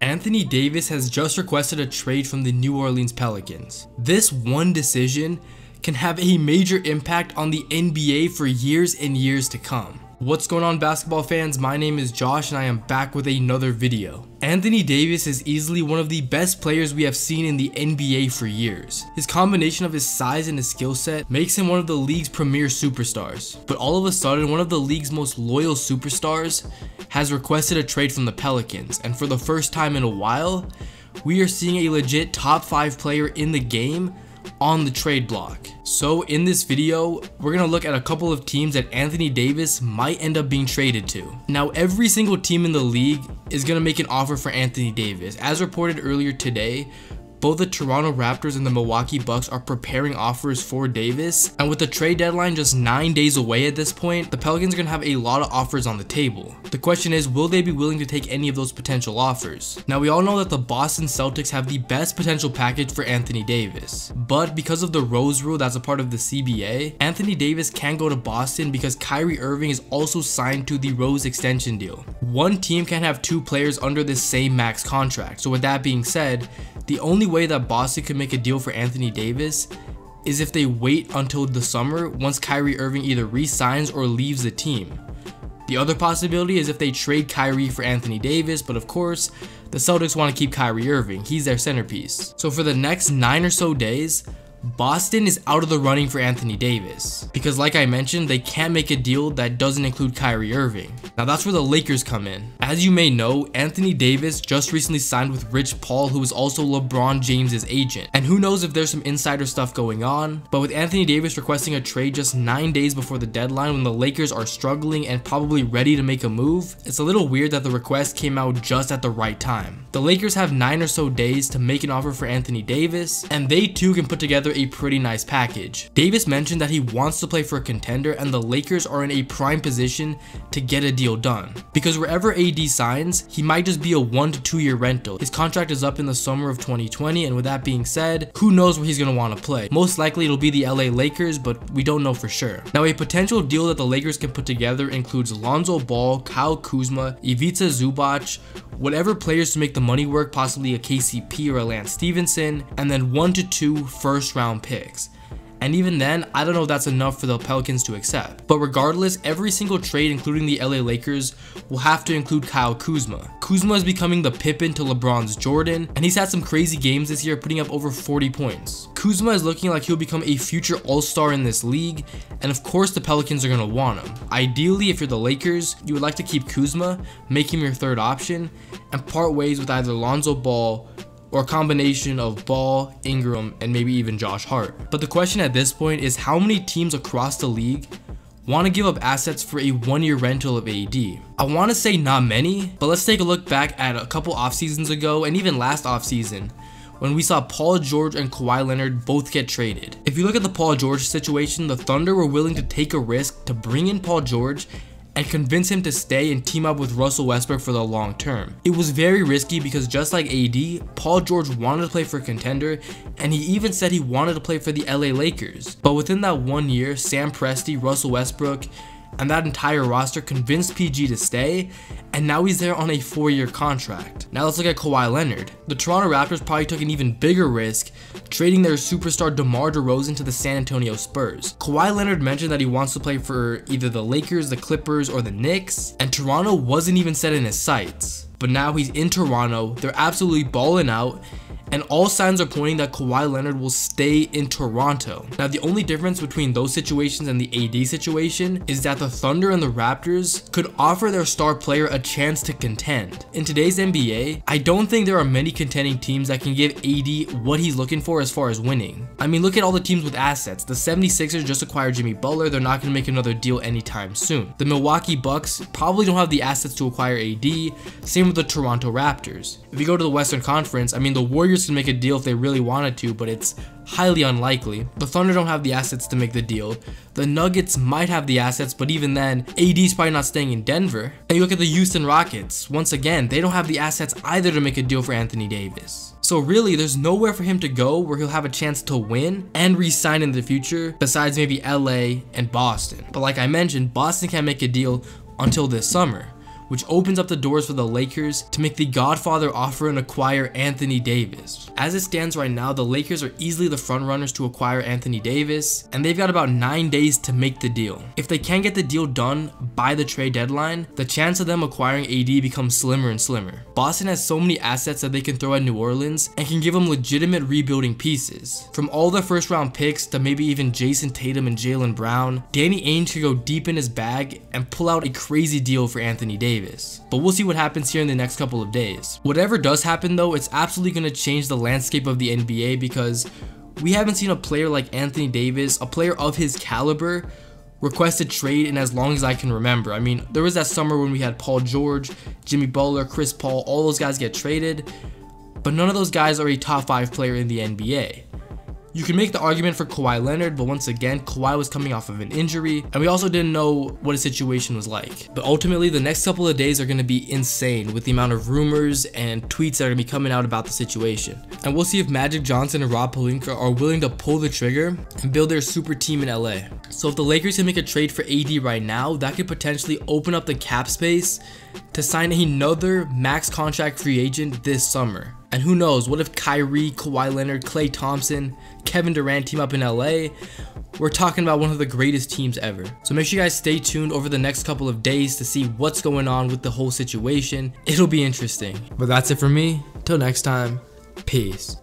Anthony Davis has just requested a trade from the New Orleans Pelicans. This one decision can have a major impact on the NBA for years and years to come. What's going on, basketball fans? My name is Josh and I am back with another video. Anthony Davis is easily one of the best players we have seen in the NBA for years. His combination of his size and his skill set makes him one of the league's premier superstars. But all of a sudden, one of the league's most loyal superstars has requested a trade from the Pelicans, and for the first time in a while, we are seeing a legit top 5 player in the game on the trade block. So in this video, we're gonna look at a couple of teams that Anthony Davis might end up being traded to. Now, every single team in the league is gonna make an offer for Anthony Davis. As reported earlier today, both the Toronto Raptors and the Milwaukee Bucks are preparing offers for Davis, and with the trade deadline just 9 days away at this point, the Pelicans are going to have a lot of offers on the table. The question is, will they be willing to take any of those potential offers? Now, we all know that the Boston Celtics have the best potential package for Anthony Davis, but because of the Rose Rule that's a part of the CBA, Anthony Davis can't go to Boston because Kyrie Irving is also signed to the Rose extension deal. One team can't have 2 players under the same max contract, so with that being said, the only way that Boston could make a deal for Anthony Davis is if they wait until the summer once Kyrie Irving either re-signs or leaves the team. The other possibility is if they trade Kyrie for Anthony Davis, but of course, the Celtics want to keep Kyrie Irving. He's their centerpiece. So for the next 9 or so days, Boston is out of the running for Anthony Davis because, like I mentioned, they can't make a deal that doesn't include Kyrie Irving. Now that's where the Lakers come in. As you may know, Anthony Davis just recently signed with Rich Paul, who is also LeBron James's agent. And who knows if there's some insider stuff going on, but with Anthony Davis requesting a trade just 9 days before the deadline when the Lakers are struggling and probably ready to make a move, it's a little weird that the request came out just at the right time. The Lakers have 9 or so days to make an offer for Anthony Davis, and they too can put together a pretty nice package. Davis mentioned that he wants to play for a contender, and the Lakers are in a prime position to get a deal done. Because wherever AD signs, he might just be a 1 to 2 year rental. His contract is up in the summer of 2020, and with that being said, who knows where he's going to want to play. Most likely it'll be the LA Lakers, but we don't know for sure. Now, a potential deal that the Lakers can put together includes Lonzo Ball, Kyle Kuzma, Ivica Zubac, whatever players to make the money work, possibly a KCP or a Lance Stevenson, and then 1 to 2 first-round picks. And even then, I don't know if that's enough for the Pelicans to accept. But regardless, every single trade, including the LA Lakers, will have to include Kyle Kuzma. Kuzma is becoming the Pippen to LeBron's Jordan, and he's had some crazy games this year, putting up over 40 points. Kuzma is looking like he'll become a future all-star in this league, and of course the Pelicans are going to want him. Ideally, if you're the Lakers, you would like to keep Kuzma, make him your third option, and part ways with either Lonzo Ball or a combination of Ball, Ingram, and maybe even Josh Hart. But the question at this point is, how many teams across the league want to give up assets for a 1-year rental of AD? I want to say not many, but let's take a look back at a couple off seasons ago and even last off season when we saw Paul George and Kawhi Leonard both get traded. If you look at the Paul George situation, the Thunder were willing to take a risk to bring in Paul George and convince him to stay and team up with Russell Westbrook for the long term. It was very risky because just like AD, Paul George wanted to play for a contender, and he even said he wanted to play for the LA Lakers. But within that 1 year, Sam Presti, Russell Westbrook, and that entire roster convinced PG to stay, and now he's there on a 4-year contract. Now let's look at Kawhi Leonard. The Toronto Raptors probably took an even bigger risk, trading their superstar DeMar DeRozan to the San Antonio Spurs. Kawhi Leonard mentioned that he wants to play for either the Lakers, the Clippers, or the Knicks, and Toronto wasn't even set in his sights. But now he's in Toronto, they're absolutely balling out, and all signs are pointing that Kawhi Leonard will stay in Toronto. Now, the only difference between those situations and the AD situation is that the Thunder and the Raptors could offer their star player a chance to contend. In today's NBA, I don't think there are many contending teams that can give AD what he's looking for as far as winning. I mean, look at all the teams with assets. The 76ers just acquired Jimmy Butler. They're not going to make another deal anytime soon. The Milwaukee Bucks probably don't have the assets to acquire AD. Same with the Toronto Raptors. If you go to the Western Conference, I mean, the Warriors can make a deal if they really wanted to, but it's highly unlikely. The Thunder don't have the assets to make the deal. The Nuggets might have the assets, but even then, AD's probably not staying in Denver. And you look at the Houston Rockets. Once again, they don't have the assets either to make a deal for Anthony Davis. So really, there's nowhere for him to go where he'll have a chance to win and re-sign in the future besides maybe LA and Boston. But like I mentioned, Boston can't make a deal until this summer, which opens up the doors for the Lakers to make the Godfather offer and acquire Anthony Davis. As it stands right now, the Lakers are easily the frontrunners to acquire Anthony Davis, and they've got about 9 days to make the deal. If they can't get the deal done by the trade deadline, the chance of them acquiring AD becomes slimmer and slimmer. Boston has so many assets that they can throw at New Orleans and can give them legitimate rebuilding pieces. From all the first round picks to maybe even Jason Tatum and Jaylen Brown, Danny Ainge could go deep in his bag and pull out a crazy deal for Anthony Davis. But we'll see what happens here in the next couple of days. Whatever does happen though, it's absolutely going to change the landscape of the NBA, because we haven't seen a player like Anthony Davis, a player of his caliber, request a trade in as long as I can remember. I mean, there was that summer when we had Paul George, Jimmy Butler, Chris Paul, all those guys get traded, but none of those guys are a top 5 player in the NBA. You can make the argument for Kawhi Leonard, but once again, Kawhi was coming off of an injury, and we also didn't know what his situation was like. But ultimately, the next couple of days are going to be insane with the amount of rumors and tweets that are going to be coming out about the situation. And we'll see if Magic Johnson and Rob Pelinka are willing to pull the trigger and build their super team in LA. So if the Lakers can make a trade for AD right now, that could potentially open up the cap space to sign another max contract free agent this summer. And who knows, what if Kyrie, Kawhi Leonard, Klay Thompson, Kevin Durant team up in LA? We're talking about one of the greatest teams ever. So make sure you guys stay tuned over the next couple of days to see what's going on with the whole situation. It'll be interesting. But that's it for me. Till next time, peace.